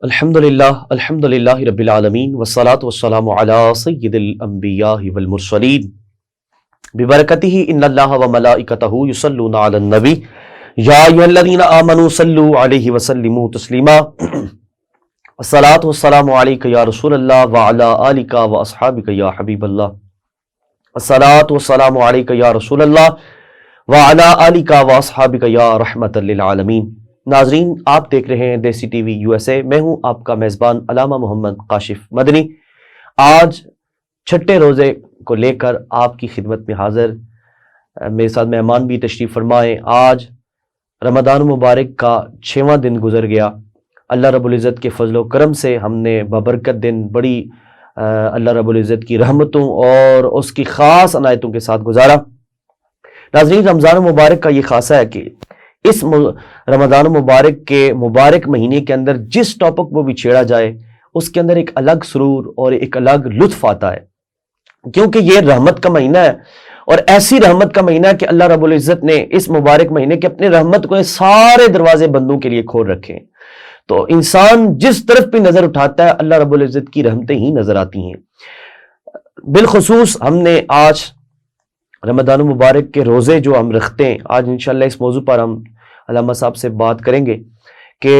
الحمدللہ رب العالمین والصلاة والسلام علی سید الانبیاء والمرسلین ببرکتہ ان اللہ وملائکتہ یصلون علی النبی یا ایھا الذین آمنوا صلوا علیہ وسلموا تسلیما الصلاة والسلام علیک یا رسول اللہ وعلی آلک واصحابک یا حبیب اللہ الصلاة والسلام علیک یا رسول اللہ وعلی آلک واصحابک یا رحمۃ للعالمین۔ ناظرین، آپ دیکھ رہے ہیں دیسی ٹی وی USA، میں ہوں آپ کا میزبان علامہ محمد کاشف مدنی۔ آج چھٹے روزے کو لے کر آپ کی خدمت میں حاضر، میرے ساتھ مہمان بھی تشریف فرمائے۔ آج رمضان مبارک کا 6واں دن گزر گیا۔ اللہ رب العزت کے فضل و کرم سے ہم نے ببرکت دن بڑی اللہ رب العزت کی رحمتوں اور اس کی خاص عنایتوں کے ساتھ گزارا۔ ناظرین، رمضان مبارک کا یہ خاصہ ہے کہ اس رمضان مبارک کے مبارک مہینے کے اندر جس ٹاپک کو بھی چھیڑا جائے اس کے اندر ایک الگ سرور اور ایک الگ لطف آتا ہے، کیونکہ یہ رحمت کا مہینہ ہے اور ایسی رحمت کا مہینہ ہے کہ اللہ رب العزت نے اس مبارک مہینے کے اپنے رحمت کو سارے دروازے بندوں کے لیے کھول رکھے ہیں۔ تو انسان جس طرف بھی نظر اٹھاتا ہے اللہ رب العزت کی رحمتیں ہی نظر آتی ہیں۔ بالخصوص ہم نے آج رمضان مبارک کے روزے جو ہم رکھتے ہیں، آج انشاءاللہ اس موضوع پر ہم علامہ صاحب سے بات کریں گے کہ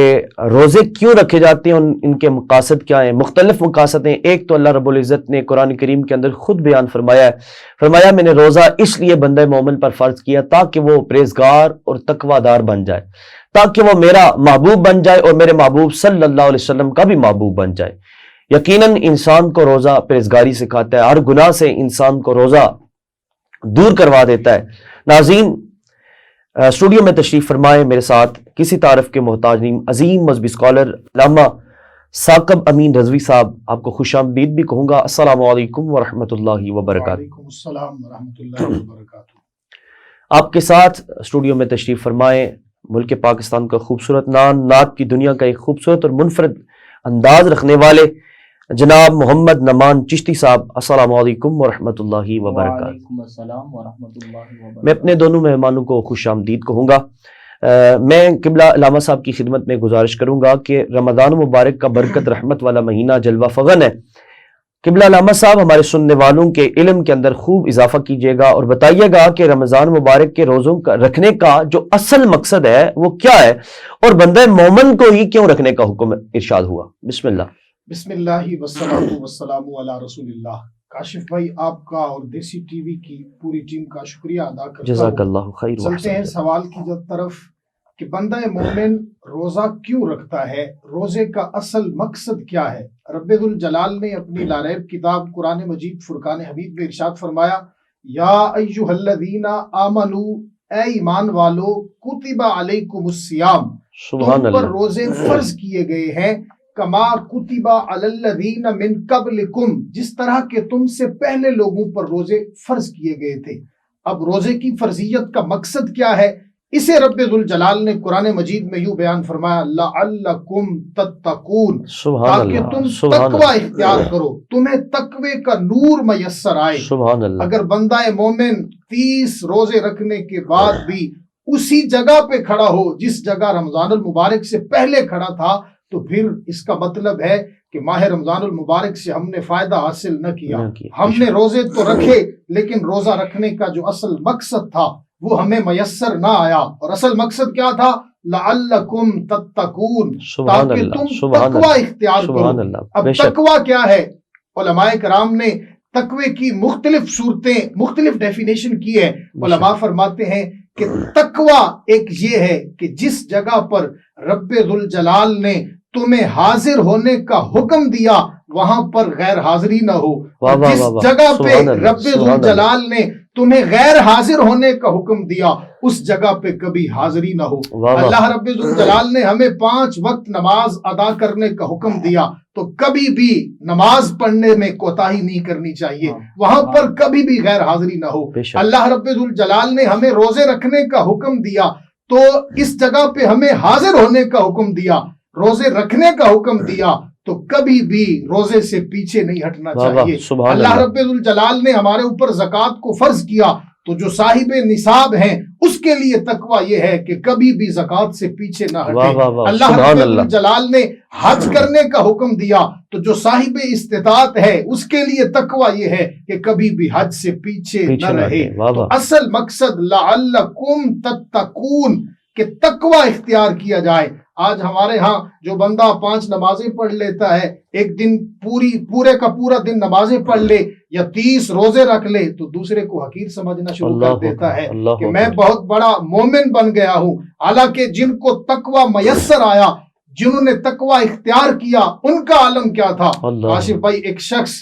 روزے کیوں رکھے جاتے ہیں، ان کے مقاصد کیا ہیں۔ مختلف مقاصد ہیں۔ ایک تو اللہ رب العزت نے قرآن کریم کے اندر خود بیان فرمایا میں نے روزہ اس لیے بندہ مومن پر فرض کیا تاکہ وہ پرہیزگار اور تقوی دار بن جائے، تاکہ وہ میرا محبوب بن جائے اور میرے محبوب صلی اللہ علیہ وسلم کا بھی محبوب بن جائے۔ یقیناً انسان کو روزہ پرہیزگاری سکھاتا ہے، ہر گناہ سے انسان کو روزہ دور کروا دیتا ہے۔ ناظرین، اسٹوڈیو میں تشریف فرمائے میرے ساتھ کسی تعارف کے محتاج نہیں، عظیم مذہبی اسکالر علامہ ثاقب امین رضوی صاحب، آپ کو خوش آمدید بھی کہوں گا۔ السلام علیکم ورحمۃ اللہ وبرکاتہ۔ وعلیکم السلام ورحمۃ اللہ وبرکاتہ۔ آپ کے ساتھ اسٹوڈیو میں تشریف فرمائے ملک پاکستان کا خوبصورت نعت کی دنیا کا ایک خوبصورت اور منفرد انداز رکھنے والے جناب محمد نعمان چشتی صاحب، السلام علیکم ورحمۃ اللہ وبرکاتہ۔ وعلیکم السلام ورحمۃ اللہ وبرکاتہ۔ میں اپنے دونوں مہمانوں کو خوش آمدید کہوں گا۔ میں قبلہ علامہ صاحب کی خدمت میں گزارش کروں گا کہ رمضان مبارک کا برکت رحمت والا مہینہ جلوہ فغن ہے۔ قبلہ علامہ صاحب ہمارے سننے والوں کے علم کے اندر خوب اضافہ کیجیے گا اور بتائیے گا کہ رمضان مبارک کے روزوں کا رکھنے کا جو اصل مقصد ہے وہ کیا ہے اور بندہ مومن کو ہی کیوں رکھنے کا حکم ارشاد ہوا۔ بسم اللہ۔ بسم اللہ والصلاۃ والسلام علی رسول اللہ۔ کاشف بھائی، آپ کا اور دیسی ٹی وی کی پوری ٹیم کا شکریہ ادا کرتا ہوں۔ جزاک اللہ خیر۔ چلتے ہیں سوال کی طرف کہ بندہ مومن روزہ کیوں رکھتا ہے، روزے کا اصل مقصد کیا ہے۔ رب ذوالجلال نے اپنی لاریب کتاب قرآن مجید فرقان حمید میں ارشاد فرمایا، یا ایھا الذین آمنوا، اے ایمان والو، کتب علیکم الصیام، تم پر روزے فرض کیے گئے ہیں، کما کتب علی الذین من قبلکم، جس طرح کہ تم سے پہلے لوگوں پر روزے فرض کیے گئے تھے۔ اب روزے کی فرضیت کا مقصد کیا ہے، اسے رب ذوالجلال نے قرآن مجید میں یوں بیان فرمایا، لعلکم تتقون، تاکہ تم تقوی اختیار کرو، تمہیں تقوی کا نور میسر آئے۔ اگر بندہ مومن 30 روزے رکھنے کے بعد بھی اسی جگہ پہ کھڑا ہو جس جگہ رمضان المبارک سے پہلے کھڑا تھا، تو پھر اس کا مطلب ہے کہ ماہ رمضان المبارک سے ہم نے فائدہ حاصل نہ کیا۔ ہم نے روزے تو رکھے لیکن روزہ رکھنے کا جو اصل مقصد تھا وہ ہمیں میسر نہ آیا، اور اصل مقصد کیا تھا، لعلکم تتقون، تاکہ تم تقوی اختیار کرو۔ اب تقوی کیا ہے؟ علماء کرام نے تقوی کی مختلف صورتیں، مختلف ڈیفینیشن کی ہے۔ علماء فرماتے ہیں کہ تقوی ایک یہ ہے کہ جس جگہ پر رب ذوالجلال نے تمہیں حاضر ہونے کا حکم دیا وہاں پر غیر حاضری نہ ہو، جس جگہ پہ رب ذوالجلال نے تمہیں غیر حاضر ہونے کا حکم دیا اس جگہ پہ کبھی حاضری نہ ہو۔ اللہ رب ذوالجلال نے ہمیں 5 وقت نماز ادا کرنے کا حکم دیا تو کبھی بھی نماز پڑھنے میں کوتاہی نہیں کرنی چاہیے، وہاں پر کبھی بھی غیر حاضری نہ ہو۔ اللہ رب ذوالجلال نے ہمیں روزے رکھنے کا حکم دیا تو اس جگہ پہ ہمیں حاضر ہونے کا حکم دیا، روزے رکھنے کا حکم دیا تو کبھی بھی روزے سے پیچھے نہیں ہٹنا چاہیے۔ اللہ رب ذوالجلال نے ہمارے اوپر زکوٰۃ کو فرض کیا تو جو صاحب نصاب ہیں اس کے لیے تقوی یہ ہے کہ کبھی بھی زکوٰۃ سے پیچھے نہ واہ ہٹے۔ واہ واہ، اللہ سبحان رب اللہ۔ الجلال نے حج کرنے کا حکم دیا تو جو صاحب استطاعت ہے اس کے لیے تقوی یہ ہے کہ کبھی بھی حج سے پیچھے نہ رہے۔ واہ تو واہ، اصل مقصد لعلکم تتقون کہ تقوی اختیار کیا جائے۔ آج ہمارے ہاں جو بندہ 5 نمازیں پڑھ لیتا ہے، ایک دن پورے کا پورا دن نمازیں پڑھ لے یا 30 روزے رکھ لے تو دوسرے کو حقیر سمجھنا شروع کر دیتا ہے کہ میں بہت بڑا مومن بن گیا ہوں، حالانکہ جن کو تقوی میسر آیا، جنہوں نے تقوی اختیار کیا، ان کا عالم کیا تھا۔ آصف بھائی، ایک شخص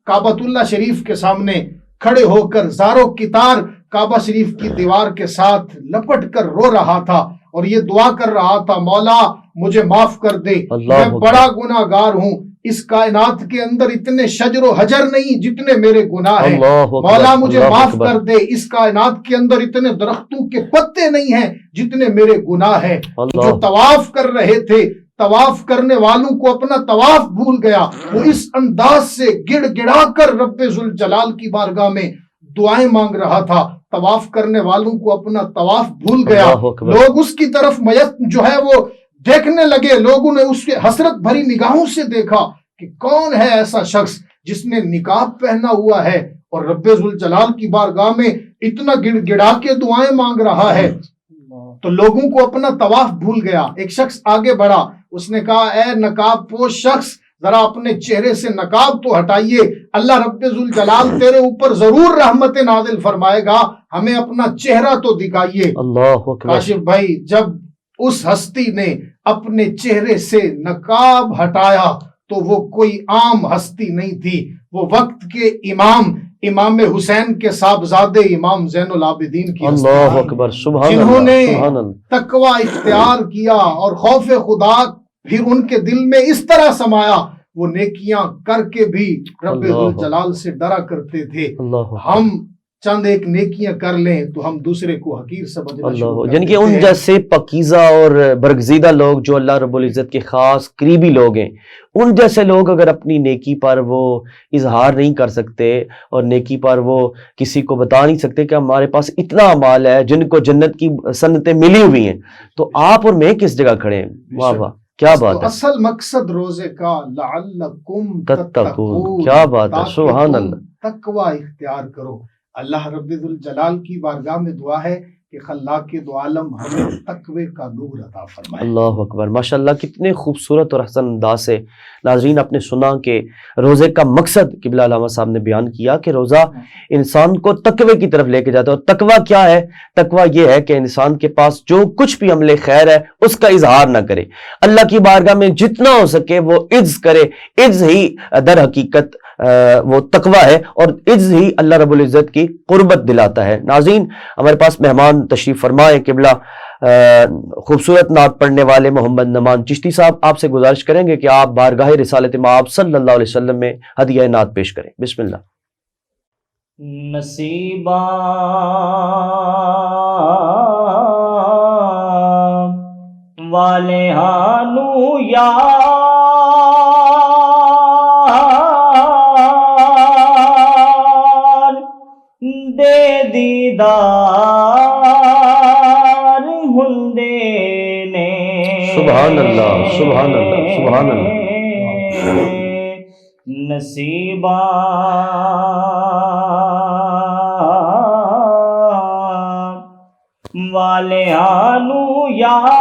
کعبۃ اللہ شریف کے سامنے کھڑے ہو کر زارو کتار کعبہ شریف کی دیوار کے ساتھ لپٹ کر رو رہا تھا اور یہ دعا کر رہا تھا، مولا مجھے معاف کر دے، میں بڑا گناہ گار ہوں، اس کائنات کے اندر اتنے شجر و حجر نہیں جتنے میرے گناہ ہیں، مولا مجھے معاف کر دے، اس کائنات کے اندر اتنے درختوں کے پتے نہیں ہیں جتنے میرے گناہ ہیں۔ جو طواف کر رہے تھے، طواف کرنے والوں کو اپنا طواف بھول گیا، وہ اس انداز سے گڑ گڑا کر رب ذوالجلال کی بارگاہ میں دعائیں مانگ رہا تھا، طواف کرنے والوں کو اپنا طواف بھول گیا۔ لوگ اس کی طرف جو ہے وہ دیکھنے لگے، لوگوں نے اس کے حسرت بھری نگاہوں سے دیکھا کہ کون ہے ایسا شخص جس نے نقاب پہنا ہوا ہے اور رب ذوالجلال کی بارگاہ میں اتنا گڑ گڑا کے دعائیں مانگ رہا ہے۔ تو لوگوں کو اپنا طواف بھول گیا۔ ایک شخص آگے بڑھا، اس نے کہا اے نقاب پوش شخص، ذرا اپنے چہرے سے نقاب تو ہٹائیے، اللہ رب ذوالجلال تیرے اوپر ضرور رحمت نازل فرمائے گا، ہمیں اپنا چہرہ تو دکھائیے۔ اللہ اکبر۔ کاشف بھائی، جب اس ہستی نے اپنے چہرے سے نقاب ہٹایا تو وہ کوئی عام ہستی نہیں تھی، وہ وقت کے امام حسین کے صاحبزادے امام زین العابدین کی ہستی اللہ تھی، اکبر، سبحان جنہوں اللہ، نے سبحان اللہ۔ تقوی اختیار کیا اور خوف خدا پھر ان کے دل میں اس طرح سمایا، وہ نیکیاں کر کے بھی رب ذوالجلال سے ڈرا کرتے تھے۔ اللہ ہم چند ایک نیکیاں کر لیں تو ہم دوسرے کو حقیر سمجھنا شروع کر یعنی کہ دیتے ان ہیں۔ جیسے پاکیزہ اور برگزیدہ لوگ جو اللہ رب العزت کے خاص قریبی لوگ ہیں، ان جیسے لوگ اگر اپنی نیکی پر وہ اظہار نہیں کر سکتے اور نیکی پر وہ کسی کو بتا نہیں سکتے کہ ہمارے پاس اتنا اعمال ہے جن کو جنت کی سنتیں ملی ہوئی ہیں، تو آپ اور میں کس جگہ کھڑے ہیں؟ واہ واہ، کیا بات تو ہے، اصل مقصد روزے کا لعلکم تتقون، کیا بات ہے، تاکہ سبحان تم اللہ۔ تقوی اختیار کرو۔ اللہ رب الجلال کی بارگاہ میں دعا ہے کہ خلاق دو عالم ہمیں تقوی کا نور عطا فرمائے۔ اللہ اکبر، ماشاءاللہ، کتنے خوبصورت اور حسن انداز سے ناظرین آپ نے سنا کہ روزے کا مقصد قبلہ علامہ صاحب نے بیان کیا کہ روزہ انسان کو تقوی کی طرف لے کے جاتا ہے۔ اور تقوی کیا ہے؟ تقوی یہ ہے کہ انسان کے پاس جو کچھ بھی عمل خیر ہے اس کا اظہار نہ کرے، اللہ کی بارگاہ میں جتنا ہو سکے وہ عجز کرے۔ عجز ہی در حقیقت وہ تقوی ہے، اور عجز ہی اللہ رب العزت کی قربت دلاتا ہے۔ ناظرین، ہمارے پاس مہمان تشریف فرمائے، قبلہ خوبصورت نعت پڑھنے والے محمد نعمان چشتی صاحب، آپ سے گزارش کریں گے کہ آپ بارگاہ رسالت مآب صلی اللہ علیہ وسلم میں ہدیہ نعت پیش کریں۔ بسم اللہ۔ نصیبہ والے ہانو یار دے دیدار ہندے نے، سبحان اللہ، سبحان اللہ، سبحان اللہ۔ نصیبہ والے آنو یار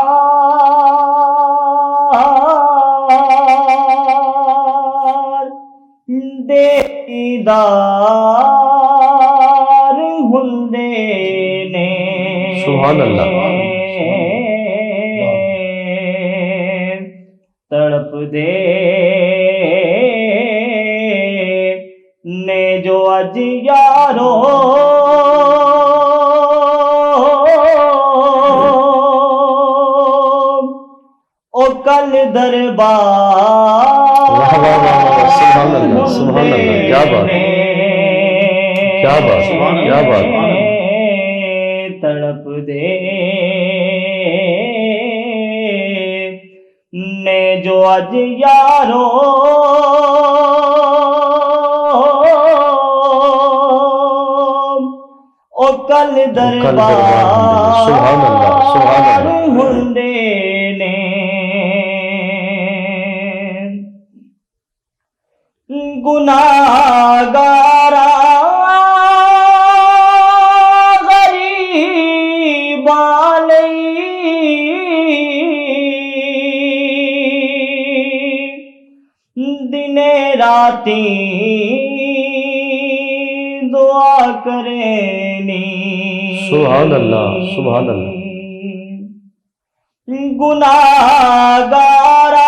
دے دیدار ہندے نے، سبحان اللہ۔ تڑپ دے نے جو اج یارو او کل دربار، سبحان اللہ، سبحان اللہ، کیا بات ہے، کیا بات ہے، کیا بات ہے۔ تڑپ دے نے جو اج یارو او او کل دربار سبحان اللہ سبحان اللہ ہوندے نے گناہگارا غریباں لئی دنے راتی دعا کرنی سبحان اللہ سبحان اللہ گناہگارا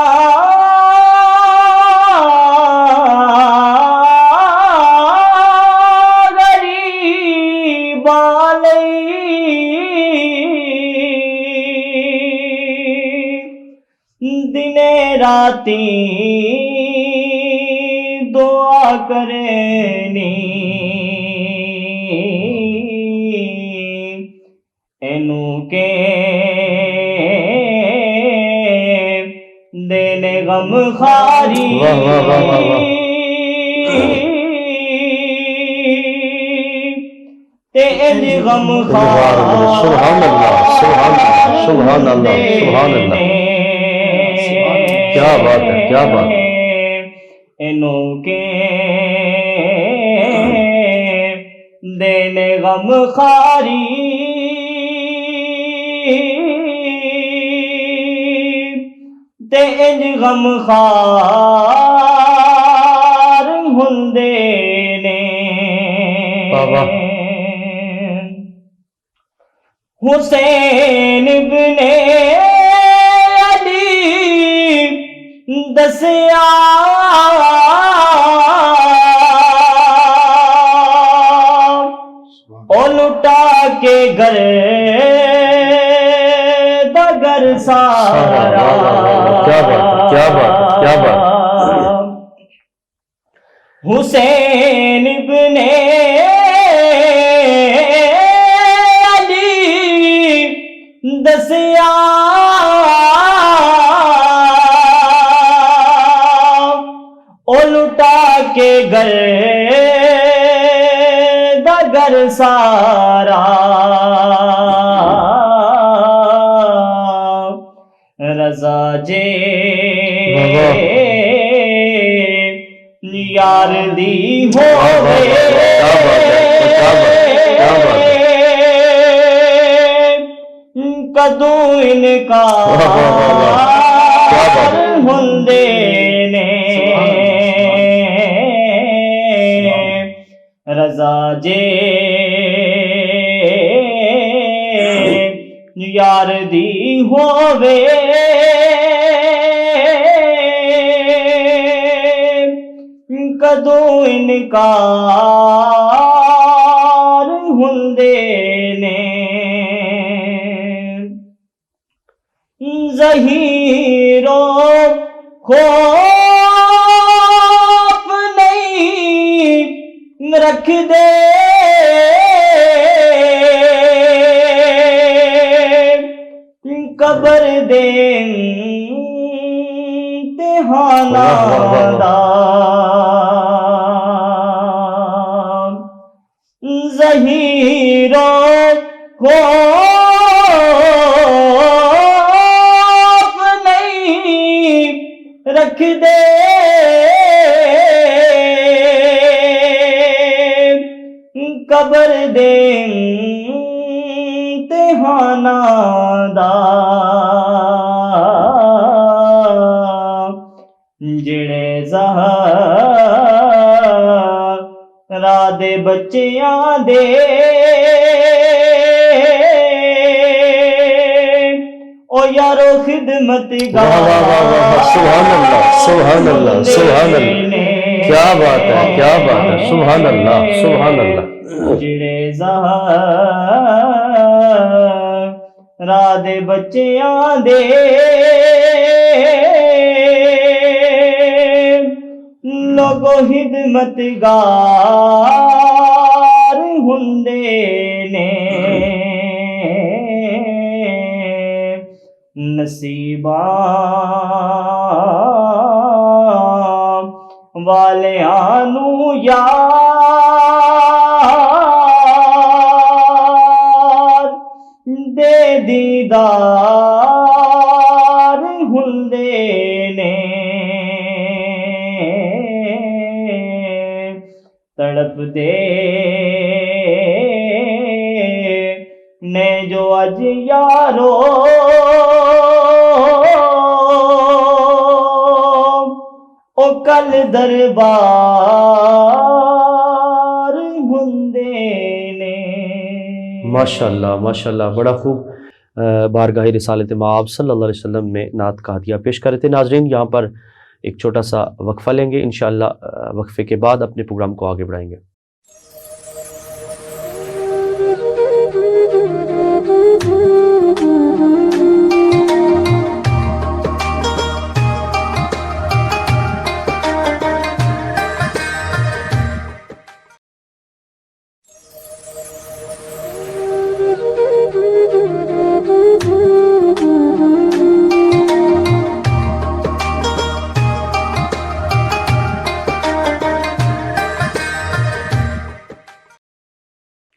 غریباں لئی دنے راتی دعا کرنی اینو کے دینے غم خاری واہ واہ واہ واہ واہ تے انج غم سبحان اللہ سبحان اللہ سبحان اللہ سبحان اللہ کیا بات ہے کیا بات ہے اینو کے دینے غم خاری تے انج غم خار ہوندے نے واہ واہ حسین ابن علی دسیا او لٹا کے گھر دگر سارا کیا بات ہے کیا بات ہے کیا بات ہے حسین ابن علی دسیا او لٹا کے گھر دگر سارا رضا جے یار دی ہووے کدو انکار ہوندے نے رضا جے یار دی ہووے کدو انکار ہوندے نے ظہیرو خوف نہیں رکھ دے قبر دے امتحانہ دا ظہیرو خوف نہیں رکھ دے قبر دے امتحانہ دا جڑے زہرا دے بچیاں دے او یارو خدمت سبحان اللہ سبحان اللہ سبحان اللہ کیا بات ہے کیا بات ہے سبحان اللہ سبحان اللہ جڑے زہرا دے بچیاں دے لوگو خدمتگار ہوندے نے نصیباں والیاں نو یار دیدار ہندے نے تڑپ دے نے جو اج یارو او کل دربار ہندے نے. ماشاءاللہ ماشاءاللہ، بڑا خوب بارگاہ رسالت مآب صلی اللہ علیہ وسلم میں نعت قادیہ پیش کر رہے تھے. ناظرین، یہاں پر ایک چھوٹا سا وقفہ لیں گے، انشاءاللہ وقفے کے بعد اپنے پروگرام کو آگے بڑھائیں گے.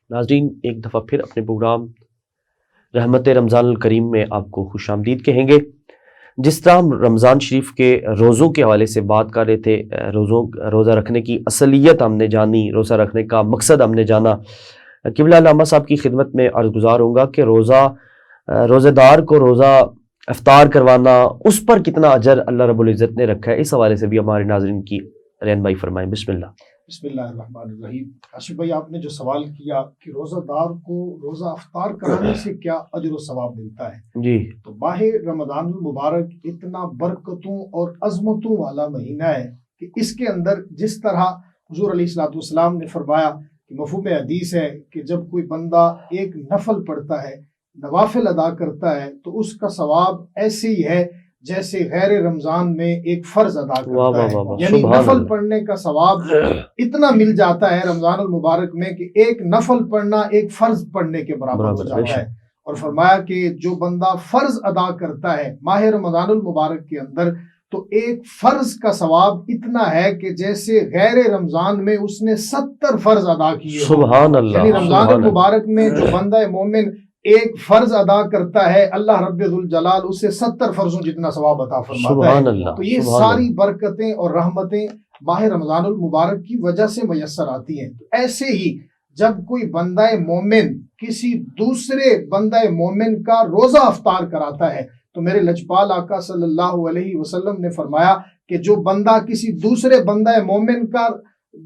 ناظرین، ایک دفعہ پھر اپنے پروگرام رحمت رمضان الکریم میں آپ کو خوش آمدید کہیں گے. جس طرح ہم رمضان شریف کے روزوں کے حوالے سے بات کر رہے تھے، روزہ رکھنے کی اصلیت ہم نے جانی، روزہ رکھنے کا مقصد ہم نے جانا. قبلہ علامہ صاحب کی خدمت میں عرض گزار ہوں گا کہ روزہ دار کو روزہ افطار کروانا، اس پر کتنا اجر اللہ رب العزت نے رکھا ہے، اس حوالے سے بھی ہمارے ناظرین کی رہنمائی فرمائیں. بسم اللہ. بسم اللہ الرحمن الرحیم. آصف بھائی، آپ نے جو سوال کیا کہ روزہ دار کو روزہ افطار کرانے سے کیا اجر و ثواب ملتا ہے، جی، تو ماہ رمضان المبارک اتنا برکتوں اور عظمتوں والا مہینہ ہے کہ اس کے اندر جس طرح حضور علیہ الصلوۃ والسلام نے فرمایا کہ مفہوم حدیث ہے کہ جب کوئی بندہ ایک نفل پڑھتا ہے، نوافل ادا کرتا ہے، تو اس کا ثواب ایسے ہی ہے جیسے غیر رمضان میں ایک فرض ادا کرتا ہے. یعنی نفل پڑھنے کا ثواب اتنا مل جاتا ہے رمضان المبارک میں کہ ایک نفل پڑھنا ایک فرض پڑھنے کے برابر ہو جاتا ہے. اور فرمایا کہ جو بندہ فرض ادا کرتا ہے ماہ رمضان المبارک کے اندر، تو ایک فرض کا ثواب اتنا ہے کہ جیسے غیر رمضان میں اس نے 70 فرض ادا کیے. سبحان اللہ. یعنی رمضان المبارک میں جو بندہ مومن ایک فرض ادا کرتا ہے، اللہ رب الجلال اسے 70 فرضوں جتنا ثواب عطا فرماتا ہے. تو یہ ساری برکتیں اور رحمتیں ماہ رمضان المبارک کی وجہ سے میسر آتی ہیں. ایسے ہی جب کوئی بندہ مومن کسی دوسرے بندہ مومن کا روزہ افطار کراتا ہے، تو میرے لجپال آقا صلی اللہ علیہ وسلم نے فرمایا کہ جو بندہ کسی دوسرے بندہ مومن کا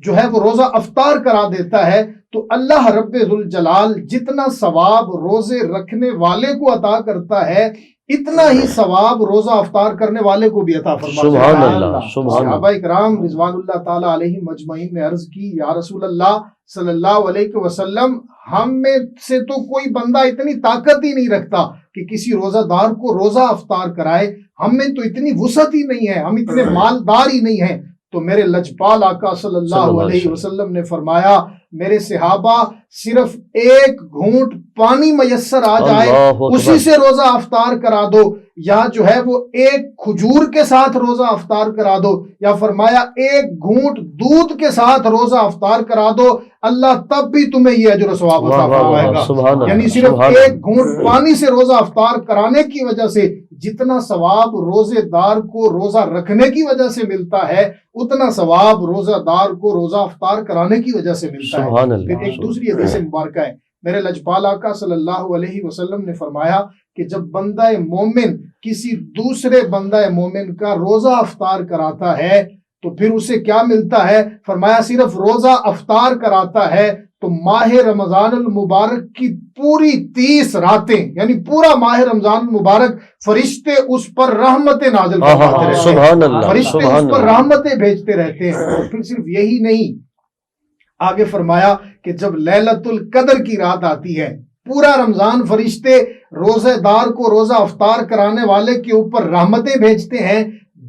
جو ہے وہ روزہ افطار کرا دیتا ہے، تو اللہ رب ذوالجلال جتنا ثواب روزے رکھنے والے کو عطا کرتا ہے، اتنا ہی ثواب روزہ افطار کرنے والے کو بھی عطا فرماتا ہے. سبحان اللہ. صحابہ کرام رضوان اللہ تعالی علیہ مجمعین نے عرض کی، یا رسول اللہ صلی اللہ علیہ وسلم، ہم میں سے تو کوئی بندہ اتنی طاقت ہی نہیں رکھتا کہ کسی روزہ دار کو روزہ افطار کرائے، ہم میں تو اتنی وسعت ہی نہیں ہے، ہم اتنے مالدار ہی نہیں ہیں. تو میرے لجپال آقا صلی اللہ علیہ وسلم نے فرمایا، میرے صحابہ صرف ایک گھونٹ پانی میسر آ جائے اسی سے روزہ افطار کرا دو، یا جو ہے وہ ایک کھجور کے ساتھ روزہ افطار کرا دو، یا فرمایا ایک گھونٹ دودھ کے ساتھ روزہ افطار کرا دو، اللہ تب بھی تمہیں یہ اجر و ثواب عطا فرمائے گا. یعنی صرف ایک گھونٹ پانی سے روزہ افطار کرانے کی وجہ سے جتنا ثواب روزے دار کو روزہ رکھنے کی وجہ سے ملتا ہے، اتنا ثواب روزہ دار کو روزہ افطار کرانے کی وجہ سے ملتا ہے. پھر ایک دوسری حدیث مبارکہ ہے، میرے لجپال آقا صلی اللہ علیہ وسلم نے فرمایا کہ جب بندہ مومن کسی دوسرے بندہ مومن کا روزہ افطار کراتا ہے تو پھر اسے کیا ملتا ہے؟ فرمایا صرف روزہ افطار کراتا ہے تو ماہ رمضان المبارک کی پوری 30 راتیں، یعنی پورا ماہ رمضان المبارک فرشتے اس پر رحمتیں نازل فرماتے رہتے ہیں، فرشتے اس پر رحمتیں بھیجتے رہتے ہیں. اور پھر صرف یہی نہیں، آگے فرمایا کہ جب لیلۃ القدر کی رات آتی ہے، پورا رمضان فرشتے روزہ دار کو روزہ افطار کرانے والے کے اوپر رحمتیں بھیجتے ہیں.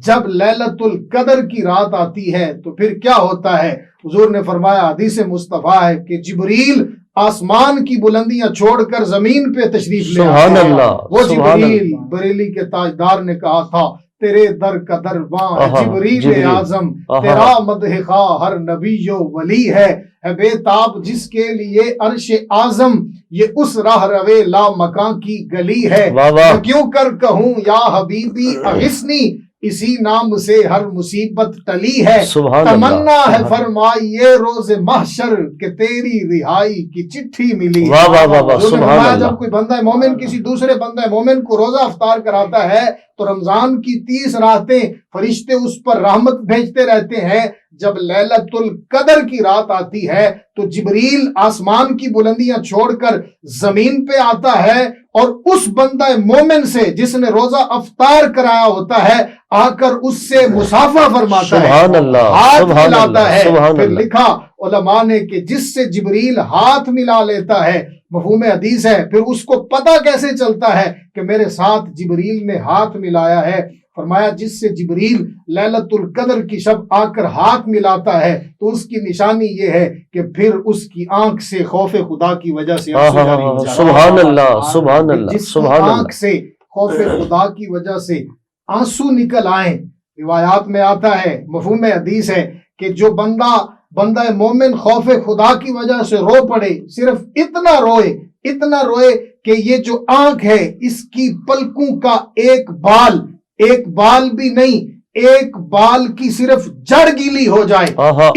جب لیلۃ القدر کی رات آتی ہے تو پھر کیا ہوتا ہے؟ حضور نے فرمایا، حدیث مصطفیٰ ہے کہ جبریل آسمان کی بلندیاں چھوڑ کر زمین پہ تشریف لے آتے ہیں. وہ جبریل بریلی کے تاجدار نے کہا تھا، تیرے در کا درباں جبریل اعظم، تیرا مدح خواہ ہر نبی و ولی ہے بے تاب جس کے لیے عرش اعظم. یہ اس راہ روے لا مکان کی گلی ہے، واہ واہ، میں کیوں کر کہوں یا حبیبی اغثنی، اسی نام سے ہر مصیبت ٹلی ہے، سبحان اللہ، تمنا ہے فرمائیے روز محشر کہ تیری رہائی کی چٹھی ملی ہے۔ واہ واہ واہ واہ، حضور نے سبحان فرمایا اللہ، جب کوئی بندہ مومن کسی دوسرے بندہ مومن کو روزہ افطار کراتا ہے تو رمضان کی 30 راتیں فرشتے اس پر رحمت بھیجتے رہتے ہیں۔ جب لیلۃ القدر کی رات آتی ہے تو جبریل آسمان کی بلندیاں چھوڑ کر زمین پہ آتا ہے اور اس بندہ مومن سے جس نے روزہ افطار کرایا ہوتا ہے آ کر اس سے مصافحہ فرماتا ہے، سبحان اللہ، ہاتھ سبحان ملاتا اللہ، ہے۔ سبحان پھر اللہ، لکھا علماء نے کہ جس سے جبریل ہاتھ ملا لیتا ہے، مفہوم حدیث ہے، پھر اس کو پتہ کیسے چلتا ہے کہ میرے ساتھ جبریل نے ہاتھ ملایا ہے؟ فرمایا جس سے جبریل لیلۃ القدر کی شب آ کر ہاتھ ملاتا ہے تو اس کی نشانی یہ ہے کہ پھر اس کی آنکھ سے خوف خدا کی وجہ سے آنسو جاری ہو جاتے ہیں۔ سبحان اللہ، سبحان اللہ، جس کی سبحان اللہ، آنکھ سے خوف خدا کی وجہ سے آنسو نکل آئیں، روایات میں آتا ہے، مفہوم حدیث ہے کہ جو بندہ مومن خوف خدا کی وجہ سے رو پڑے، صرف اتنا روئے کہ یہ جو آنکھ ہے اس کی پلکوں کا ایک بال بھی نہیں، ایک بال کی صرف جڑ گیلی ہو جائے،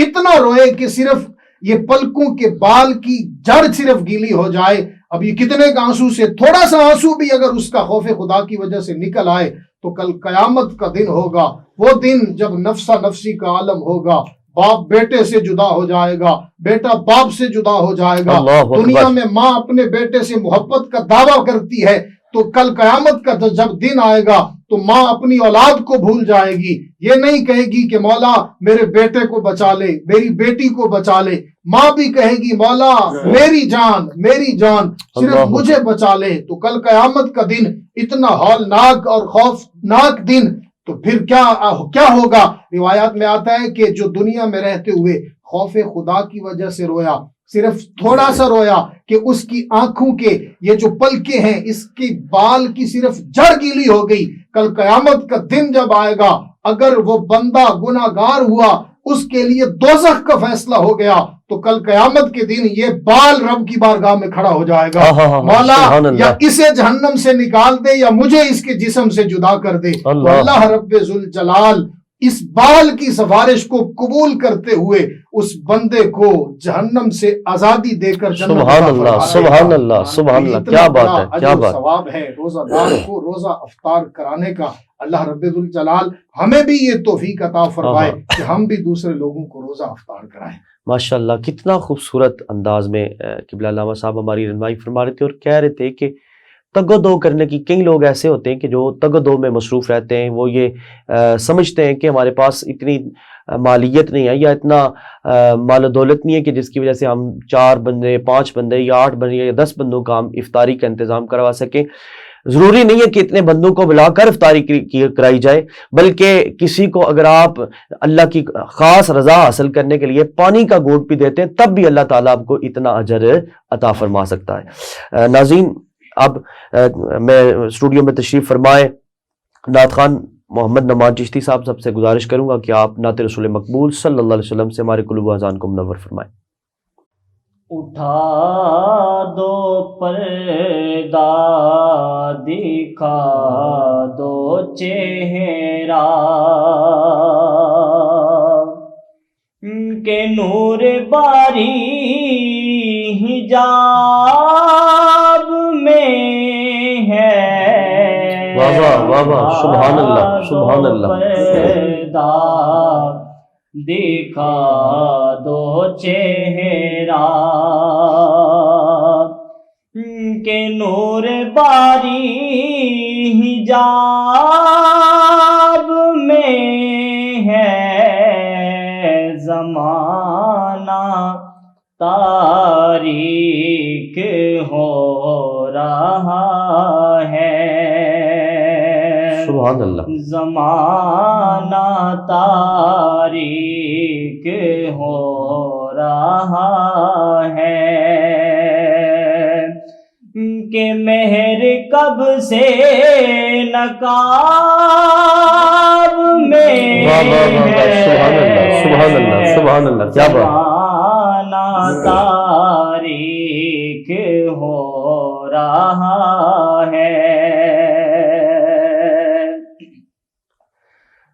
اتنا روئے کہ صرف یہ پلکوں کے بال کی جڑ صرف گیلی ہو جائے۔ اب یہ کتنے کا آنسو سے تھوڑا سا آنسو بھی اگر اس کا خوف خدا کی وجہ سے نکل آئے تو کل قیامت کا دن ہوگا، وہ دن جب نفسا نفسی کا عالم ہوگا، باپ بیٹے سے جدا ہو جائے گا، بیٹا باپ سے جدا ہو جائے گا۔ دنیا میں ماں اپنے بیٹے سے محبت کا دعویٰ کرتی ہے تو کل قیامت کا جب دن آئے گا تو ماں اپنی اولاد کو بھول جائے گی، یہ نہیں کہے گی کہ مولا میرے بیٹے کو بچا لے، میری بیٹی کو بچا لے، ماں بھی کہے گی مولا میری جان صرف مجھے بچا لے۔ تو کل قیامت کا دن اتنا ہولناک اور خوفناک دن، تو پھر کیا ہوگا؟ روایات میں آتا ہے کہ جو دنیا میں رہتے ہوئے خوف خدا کی وجہ سے رویا، صرف تھوڑا سا رویا کہ اس کی آنکھوں کے یہ جو پلکیں ہیں اس کی بال کی صرف جڑ گیلی ہو گئی، کل قیامت کا دن جب آئے گا اگر وہ بندہ گناہگار ہوا، اس کے لیے دوزخ کا فیصلہ ہو گیا تو کل قیامت کے دن یہ بال رب کی بارگاہ میں کھڑا ہو جائے گا، مولا یا اسے جہنم سے نکال دے یا مجھے اس کے جسم سے جدا کر دے۔ تو اللہ رب ذوالجلال اس بال کی سفارش کو قبول کرتے ہوئے اس بندے کو جہنم سے آزادی دے کر جنت سبحان اللہ، سبحان اللہ، سبحان اللہ، کیا بات ہے، کیا بات، ثواب ہے روزہ دار کو روزہ افطار کرانے کا۔ اللہ رب ذوالجلال ہمیں بھی یہ توفیق عطا فرمائے کہ ہم بھی دوسرے لوگوں کو روزہ افطار کرائیں۔ ماشاءاللہ، کتنا خوبصورت انداز میں قبلہ علامہ صاحب ہماری رہنمائی فرما رہے تھے اور کہہ رہے تھے کہ تگ و دو کرنے کی، کئی لوگ ایسے ہوتے ہیں کہ جو تگ و دو میں مصروف رہتے ہیں، وہ یہ سمجھتے ہیں کہ ہمارے پاس اتنی مالیت نہیں ہے یا اتنا مال و دولت نہیں ہے کہ جس کی وجہ سے ہم 4 بندے 5 بندے یا 8 بندے یا 10 بندوں کا ہم افطاری کا انتظام کروا سکیں۔ ضروری نہیں ہے کہ اتنے بندوں کو بلا کر افطاری کرائی جائے، بلکہ کسی کو اگر آپ اللہ کی خاص رضا حاصل کرنے کے لیے پانی کا گھونٹ بھی دیتے ہیں تب بھی اللہ تعالیٰ آپ کو اتنا اجر عطا فرما سکتا ہے۔ ناظرین، اب میں اسٹوڈیو میں تشریف فرمائے نعت خوان محمد نعمان چشتی صاحب سب سے گزارش کروں گا کہ آپ نعت رسول مقبول صلی اللہ علیہ وسلم سے ہمارے قلوب و اذان کو منور فرمائیں۔ اٹھا دو پردہ دکھا دو چہرہ کہ نور باری حجاب میں ہے۔ واہ واہ واہ واہ، سبحان اللہ، سبحان اللہ۔ پردہ دکھا دو چہرہ کہ نور باری حجاب میں ہے۔ زمانہ تاریک ہو رہا ہے، سبحان اللہ، زمانہ تاریک ہو رہا ہے کہ مہر کب سے نقاب میں ہے۔ سبحان اللہ، سبحان اللہ، کیا بات، زمانہ تاریک ہو رہا ہے،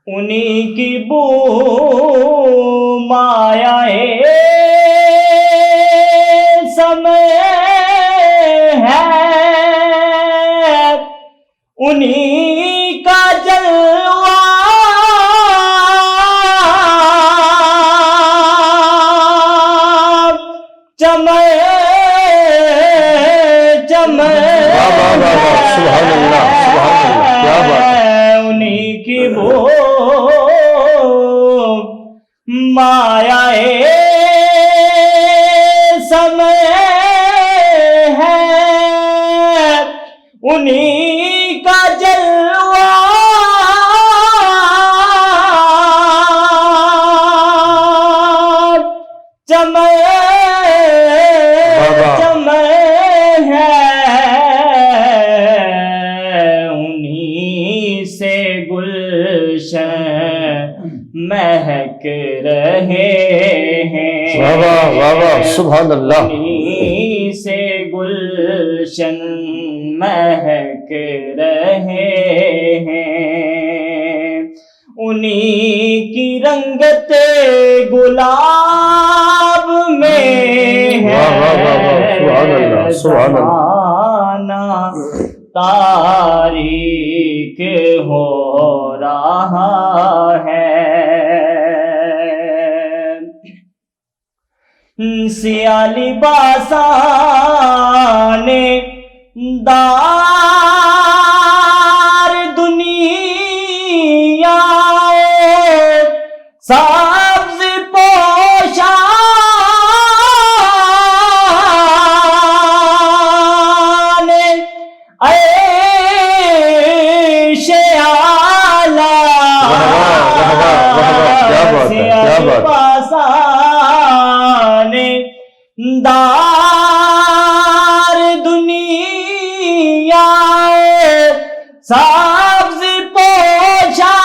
انہی کی بو مایا سمے ہے، انہی کا جلوہ چمے چمے سبحان اللہ سبحان اللہ، کیا بات ہے، انہی کی وہ مایا سمے ہے، انہی کا جلوہ چمے چمے ہے، انہی سے گلشن مہک رہے ہیں، واہ واہ واہ واہ، سبحان اللہ، انہی سے گلشن مہک رہے ہیں، انہی کی رنگت گلاب میں ہے، واہ واہ واہ واہ، سبحان اللہ سبحان اللہ، زمانہ تاریک ہو رہا ہے، سیاہ لباسان دار دنیا، سبز پوشان عیش اعلیٰ، کیا بات ہے، کیا بات ہے، دار دنیا، سبز پوشان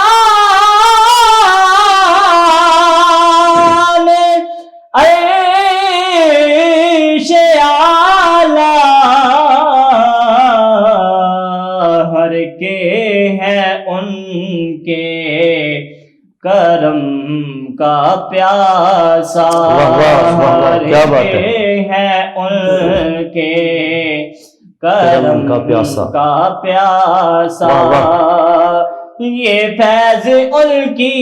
عیش اعلیٰ، ہر کے ہے ان کے کرم کا پیاسا، ہر کے ہے ان کے کرم کا پیاسا، یہ فیض ان کی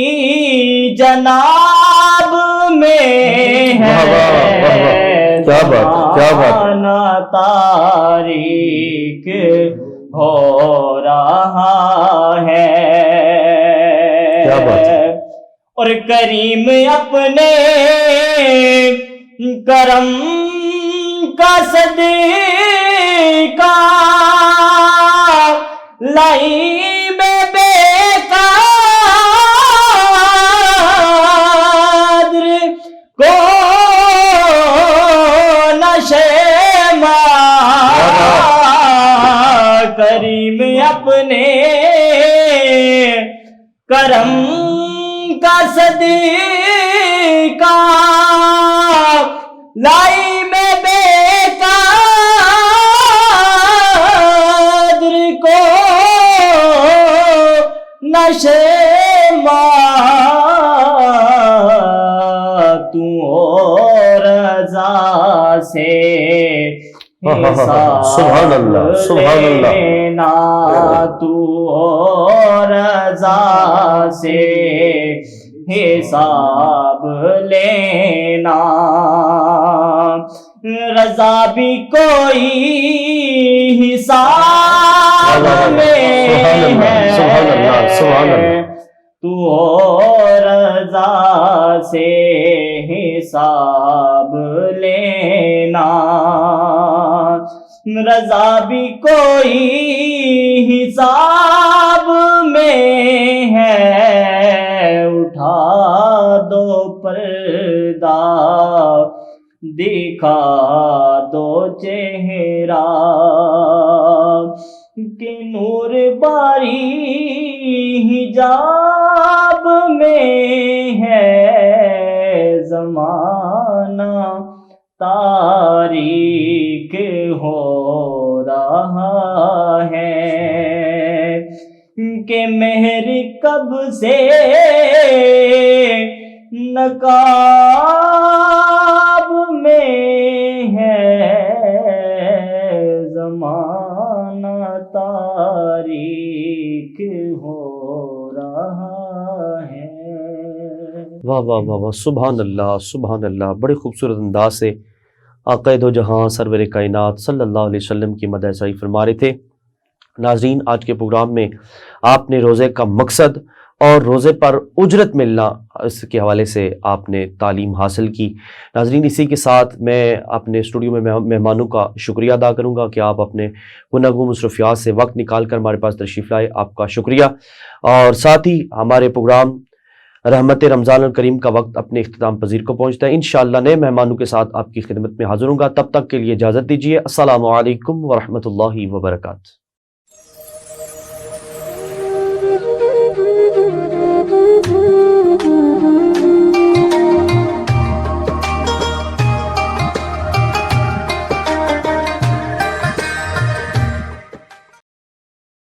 جناب میں ہے، زمانہ تاریک ہو رہا ہے، اور کریم اپنے کرم کا صدقہ لائی میں بے قدر کو نشیماں، کریم اپنے کرم کا صدقہ لائی میں بے قدر کو نشیماں، تو رضا سے سبحان اللہ سبحان اللہ، لینا، تو رضا سے حساب لینا، رضا بھی کوئی حساب میں ہے، تو رضا سے حساب لینا، رضا بھی کوئی حساب میں ہے، اٹھا دو پردہ دکھا دو چہرہ، کہ نور باری حجاب میں ہے، زمانہ تاریک ہو کہ مہر کب سے نقاب میں ہے، زمانہ تاریک ہو رہا ہے۔ واہ واہ واہ واہ، سبحان اللہ سبحان اللہ، بڑے خوبصورت انداز سے آقا دو جہاں سرور کائنات صلی اللہ علیہ وسلم کی مدح سرائی فرما رہے تھے۔ ناظرین، آج کے پروگرام میں آپ نے روزے کا مقصد اور روزے پر اجرت ملنا، اس کے حوالے سے آپ نے تعلیم حاصل کی۔ ناظرین، اسی کے ساتھ میں اپنے اسٹوڈیو میں مہمانوں کا شکریہ ادا کروں گا کہ آپ اپنے گناگوں مصروفیات سے وقت نکال کر ہمارے پاس تشریف لائے، آپ کا شکریہ۔ اور ساتھ ہی ہمارے پروگرام رحمت رمضان الکریم کا وقت اپنے اختتام پذیر کو پہنچتا ہے۔ انشاءاللہ نئے مہمانوں کے ساتھ آپ کی خدمت میں حاضر ہوں گا، تب تک کے لیے اجازت دیجیے۔ السلام علیکم ورحمۃ اللہ وبرکاتہ۔